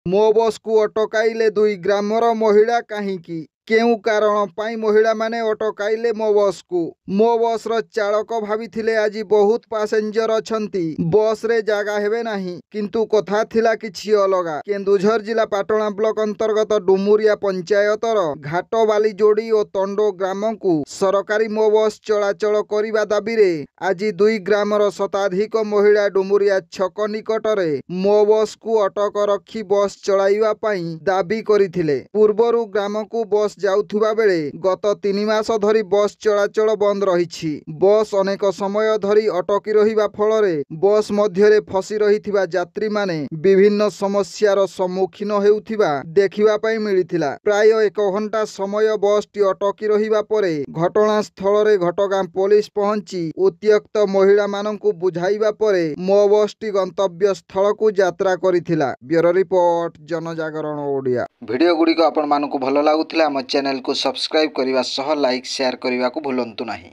ମୋ ବସ୍କୁ ଅଟକାଇଲେ ଦୁଇ ଗ୍ରାମର ମହିଳା କାହିଁକି? କେଉଁ କାରଣ ପାଇଁ ମହିଳାମାନେ ଅଟକାଇଲେ ମୋ ବସ୍କୁ? ମୋ ବସ୍ର ଚାଳକ ଭାବିଥିଲେ ଆଜି ବହୁତ ପାସେଞ୍ଜର ଅଛନ୍ତି, ବସ୍ରେ ଜାଗା ହେବେ ନାହିଁ। କିନ୍ତୁ କଥା ଥିଲା କିଛି ଅଲଗା। କେନ୍ଦୁଝର ଜିଲ୍ଲା ପାଟଣା ବ୍ଲକ ଅନ୍ତର୍ଗତ ଡୁମୁରିଆ ପଞ୍ଚାୟତର ଘାଟବାଲିଯୋଡ଼ି ଓ ତଣ୍ଡୋ ଗ୍ରାମକୁ ସରକାରୀ ମୋ ବସ୍ ଚଳାଚଳ କରିବା ଦାବିରେ ଆଜି ଦୁଇ ଗ୍ରାମର ଶତାଧିକ ମହିଳା ଡୁମୁରିଆ ଛକ ନିକଟରେ ମୋ ବସ୍କୁ ଅଟକ ରଖି ବସ୍ ଚଳାଇବା ପାଇଁ ଦାବି କରିଥିଲେ। ପୂର୍ବରୁ ଗ୍ରାମକୁ ବସ୍ ଯାଉଥିବା ବେଳେ ଗତ 3 ମାସ ଧରି ବସ୍ ଚଳାଚଳ ବନ୍ଦ ରହିଛି। ବସ୍ ଅନେକ ସମୟ ଧରି ଅଟକି ରହିବା ଫଳରେ ବସ୍ ମଧ୍ୟରେ ଫସି ରହିଥିବା ଯାତ୍ରୀମାନେ ବିଭିନ୍ନ ସମସ୍ୟାର ସମ୍ମୁଖୀନ ହେଉଥିବା ଦେଖିବା ପାଇଁ ମିଳିଥିଲା। ପ୍ରାୟ 1 ଘଣ୍ଟା ସମୟ ବସ୍ଟି ଅଟକି ରହିବା ପରେ ଘଟଣାସ୍ଥଳରେ ଘଟଗାଁ ପୋଲିସ ପହଞ୍ଚି ଉତ୍ତ୍ୟକ୍ତ ମହିଳାମାନଙ୍କୁ ବୁଝାଇବା ପରେ ମୋ ବସ୍ଟି ଗନ୍ତବ୍ୟ ସ୍ଥଳକୁ ଯାତ୍ରା କରିଥିଲା। ବ୍ୟୁରୋ ରିପୋର୍ଟ, जनजागरण ओडिया। भिडियो गुड़िक आपण मानकु भल लागुथिला हम चैनल को सब्सक्राइब करने सह लाइक शेयर करने को भूलंतु नहीं।